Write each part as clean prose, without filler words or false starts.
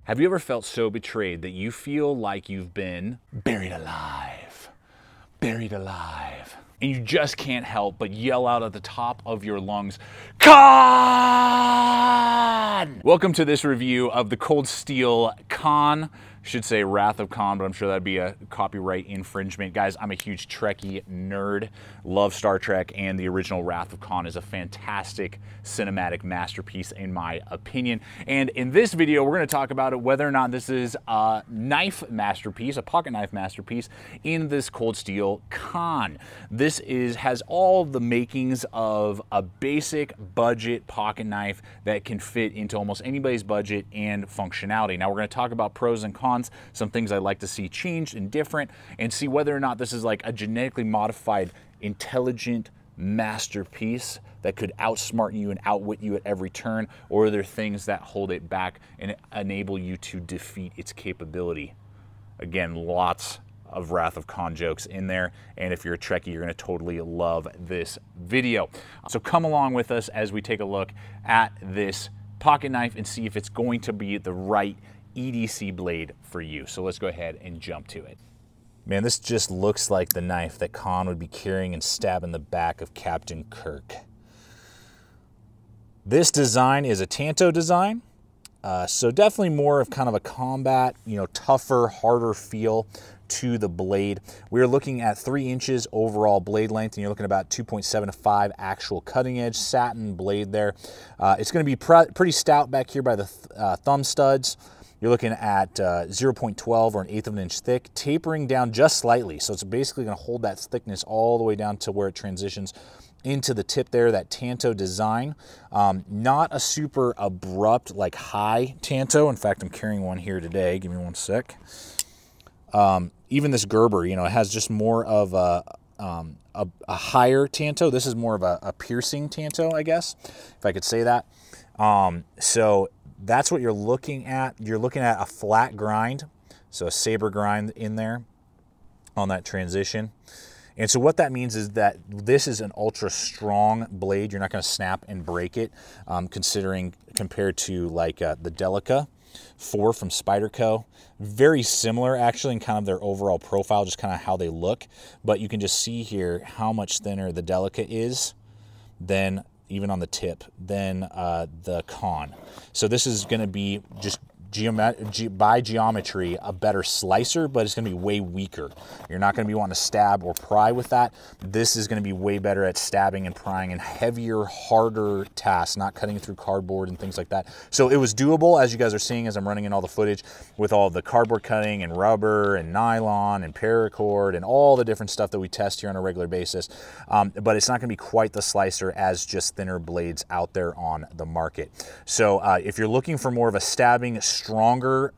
Have you ever felt so betrayed that you feel like you've been buried alive? Buried alive. And you just can't help but yell out at the top of your lungs, Khan! Welcome to this review of the Cold Steel Khan. Should say Wrath of Khan, but I'm sure that'd be a copyright infringement. Guys, I'm a huge Trekkie nerd, love Star Trek, and the original Wrath of Khan is a fantastic cinematic masterpiece in my opinion. And in this video, we're gonna talk about whether or not this is a knife masterpiece, a pocket knife masterpiece in this Cold Steel Khan. This has all the makings of a basic budget pocket knife that can fit into almost anybody's budget and functionality. Now we're gonna talk about pros and cons, some things I'd like to see changed and different, and see whether or not this is like a genetically modified, intelligent masterpiece that could outsmart you and outwit you at every turn, or are there things that hold it back and enable you to defeat its capability. Again, lots of Wrath of Khan jokes in there, and if you're a Trekkie, you're gonna totally love this video. So come along with us as we take a look at this pocket knife and see if it's going to be the right EDC blade for you. So let's go ahead and jump to it. Man, this just looks like the knife that Khan would be carrying and stabbing the back of Captain Kirk. This design is a Tanto design, so definitely more of kind of a combat, tougher, harder feel to the blade. We're looking at 3 inches overall blade length, and you're looking at about 2.75 actual cutting edge satin blade there. It's going to be pretty stout back here by the thumb studs. You're looking at 0.12 or an 1/8 of an inch thick, tapering down just slightly. So it's basically going to hold that thickness all the way down to where it transitions into the tip there, that Tanto design. Not a super abrupt, like high Tanto. In fact, I'm carrying one here today. Give me one sec. Even this Gerber, it has just more of a higher Tanto. This is more of a piercing Tanto, I guess, if I could say that. So that's what you're looking at. You're looking at a flat grind, so a saber grind in there on that transition. And so what that means is that this is an ultra strong blade. You're not going to snap and break it, compared to like the Delica 4 from Spyderco. Very similar actually in kind of their overall profile, just kind of how they look. But you can just see here how much thinner the Delica is than, even on the tip, than the Khan. So this is going to be just by geometry a better slicer, but it's going to be way weaker. You're not going to be wanting to stab or pry with that. This is going to be way better at stabbing and prying and heavier, harder tasks, not cutting through cardboard and things like that. So it was doable, as you guys are seeing as I'm running in all the footage, with all the cardboard cutting and rubber and nylon and paracord and all the different stuff that we test here on a regular basis. But it's not going to be quite the slicer as just thinner blades out there on the market. So if you're looking for more of a stabbing, stronger,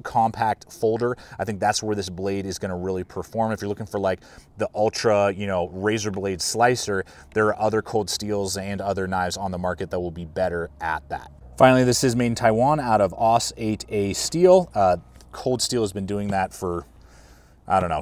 compact folder, I think that's where this blade is going to really perform. If you're looking for like the ultra, razor blade slicer, there are other Cold Steels and other knives on the market that will be better at that. Finally, this is made in Taiwan out of AUS 8A steel. Cold Steel has been doing that for, I don't know,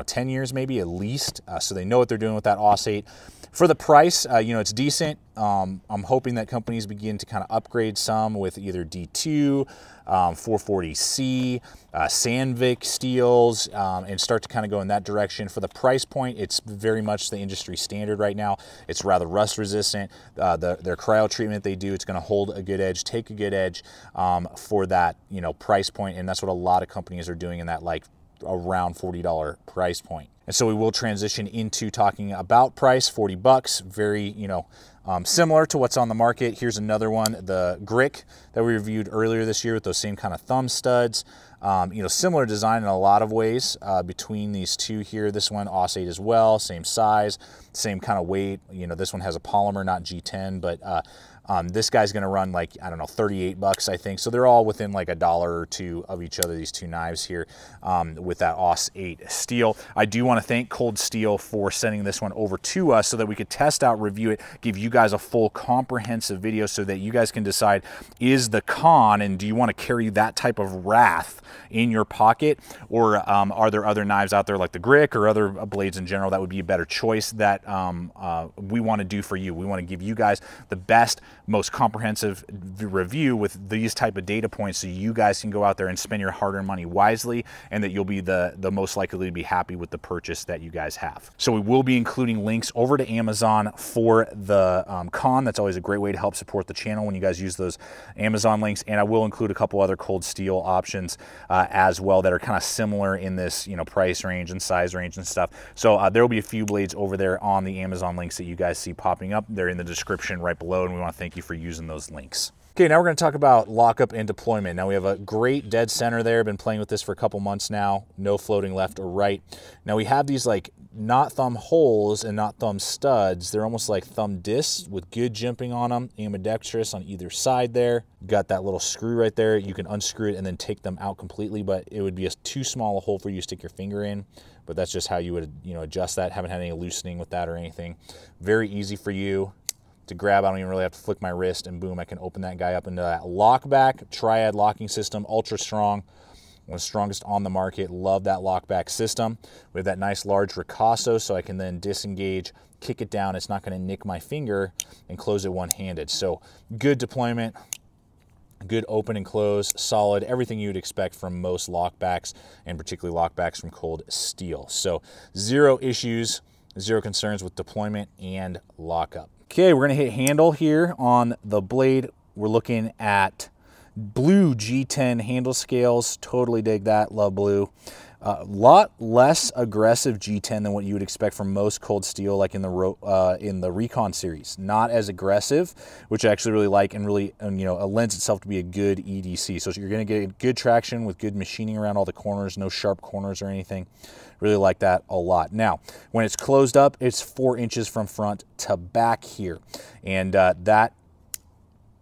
10 years maybe at least. So they know what they're doing with that AUS 8. For the price, it's decent. I'm hoping that companies begin to kind of upgrade some with either D2, 440C, Sandvik steels, and start to kind of go in that direction. For the price point, it's very much the industry standard right now. It's rather rust resistant. Their cryo treatment they do, it's going to hold a good edge, take a good edge for that price point, and that's what a lot of companies are doing in that like around $40 price point. And so we will transition into talking about price, 40 bucks, very, similar to what's on the market. Here's another one, the GRAYL that we reviewed earlier this year with those same kind of thumb studs. Similar design in a lot of ways between these two here. This one, AUS 8 as well, same size, same kind of weight. This one has a polymer, not G10, but this guy's going to run like, I don't know, 38 bucks, I think. So they're all within like $1 or $2 of each other, these two knives here with that AUS 8 steel. I do want want to thank Cold Steel for sending this one over to us so that we could test out, review it, give you guys a full comprehensive video so that you guys can decide, is the con, and do you want to carry that type of wrath in your pocket, or are there other knives out there like the Grick or other blades in general that would be a better choice that we want to do for you. We want to give you guys the best, most comprehensive review with these type of data points so you guys can go out there and spend your hard-earned money wisely, and that you'll be the most likely to be happy with the purchase that you guys have. So we will be including links over to Amazon for the con. That's always a great way to help support the channel when you guys use those Amazon links, and I will include a couple other Cold Steel options as well that are kind of similar in this, you know, price range and size range and stuff. So there will be a few blades over there on the Amazon links that you guys see popping up. They're in the description right below, and we want to thank you for using those links. Okay, now we're going to talk about lockup and deployment. Now we have a great dead center there. Been playing with this for a couple months now. No floating left or right. Now we have these like not thumb holes and not thumb studs. They're almost like thumb discs with good jimping on them. Ambidextrous on either side there. Got that little screw right there. You can unscrew it and then take them out completely, but it would be too small a hole for you to stick your finger in. But that's just how you would, you know, adjust that. Haven't had any loosening with that or anything. Very easy for you to grab. I don't even really have to flick my wrist, and boom, I can open that guy up into that lockback triad locking system. Ultra strong, one of the strongest on the market. Love that lockback system. We have that nice large ricasso, so I can then disengage, kick it down. It's not going to nick my finger, and close it one-handed. So good deployment, good open and close, solid, everything you'd expect from most lockbacks, and particularly lockbacks from Cold Steel. So zero issues, zero concerns with deployment and lockup. Okay, we're gonna hit handle here on the blade. We're looking at blue G10 handle scales. Totally dig that, love blue. A lot less aggressive G10 than what you would expect from most Cold Steel, like in the Recon series. Not as aggressive, which I actually really like, and really, you know, it lends itself to be a good EDC. So you're gonna get good traction with good machining around all the corners, no sharp corners or anything. Really like that a lot. Now, when it's closed up, it's 4 inches from front to back here, and that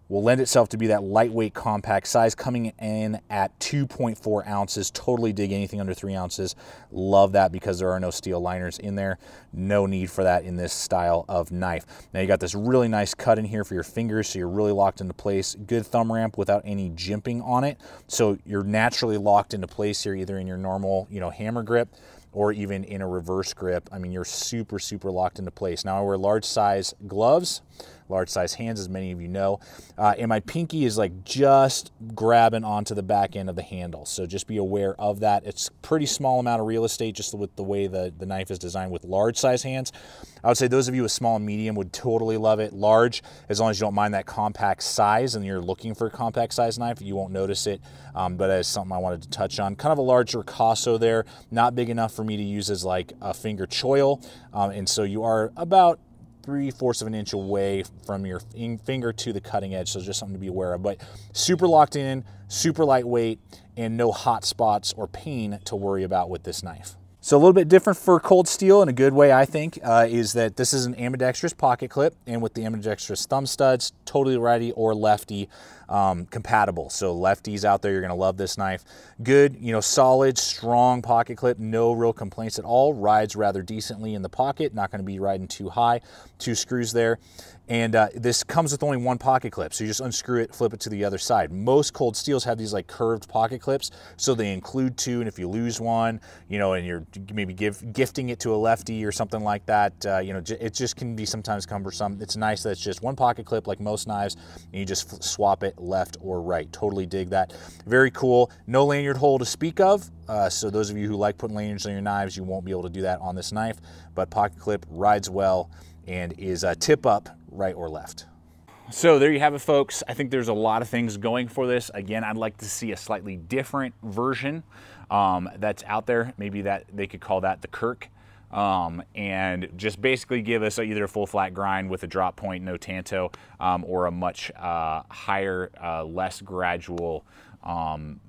will lend itself to be that lightweight compact size, coming in at 2.4 ounces. Totally dig anything under 3 ounces. Love that because there are no steel liners in there. No need for that in this style of knife. Now you got this really nice cut in here for your fingers, so you're really locked into place. Good thumb ramp without any jimping on it. So you're naturally locked into place here, either in your normal, you know, hammer grip, or even in a reverse grip. I mean, you're super, super locked into place. Now I wear large size gloves, large size hands, as many of you know, and my pinky is like just grabbing onto the back end of the handle. So just be aware of that. It's pretty small amount of real estate just with the way the knife is designed with large size hands. I would say those of you with small and medium would totally love it. Large, as long as you don't mind that compact size and you're looking for a compact size knife, you won't notice it, but that's something I wanted to touch on. Kind of a large ricasso there, not big enough for me to use as like a finger choil, and so you are about 3/4 of an inch away from your finger to the cutting edge, so just something to be aware of. But super locked in, super lightweight, and no hot spots or pain to worry about with this knife. So a little bit different for Cold Steel in a good way, I think, is that this is an ambidextrous pocket clip, and with the ambidextrous thumb studs, totally righty or lefty compatible. So lefties out there, you're gonna love this knife. Good, you know, solid, strong pocket clip, no real complaints at all. Rides rather decently in the pocket, not gonna be riding too high. 2 screws there. And this comes with only 1 pocket clip, so you just unscrew it, flip it to the other side. Most Cold Steels have these like curved pocket clips, so they include 2, and if you lose one, you know, and you're maybe gifting it to a lefty or something like that, you know, it just can be sometimes cumbersome. It's nice that it's just 1 pocket clip like most knives, and you just swap it left or right. Totally dig that. Very cool. No lanyard hole to speak of, so those of you who like putting lanyards on your knives, you won't be able to do that on this knife, but pocket clip rides well and is tip up, right or left. So there you have it, folks. I think there's a lot of things going for this. Again, I'd like to see a slightly different version that's out there. Maybe that they could call that the Kirk, and just basically give us either a full flat grind with a drop point, no tanto, or a much higher, less gradual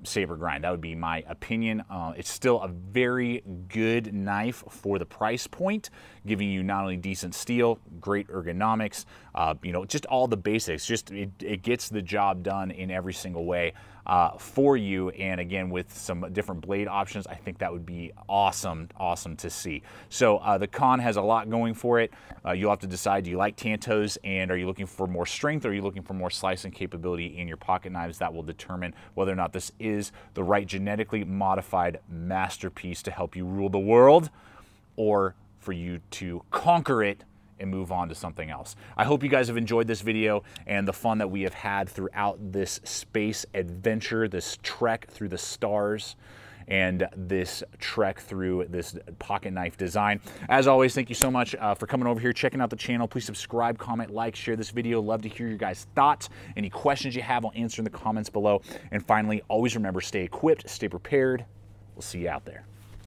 saber grind. That would be my opinion. It's still a very good knife for the price point, giving you not only decent steel, great ergonomics, you know, just all the basics. Just it gets the job done in every single way for you. And again, with some different blade options, I think that would be awesome to see. So the Con has a lot going for it. You'll have to decide, do you like Tantos, and are you looking for more strength, or are you looking for more slicing capability in your pocket knives? That will determine whether or not this is the right genetically modified masterpiece to help you rule the world, or for you to conquer it and move on to something else. I hope you guys have enjoyed this video and the fun that we have had throughout this space adventure, this trek through the stars, and this trek through this pocket knife design. As always, thank you so much for coming over here, checking out the channel. Please subscribe, comment, like, share this video. Love to hear your guys' thoughts. Any questions you have, I'll answer in the comments below. And finally, always remember, stay equipped, stay prepared. We'll see you out there.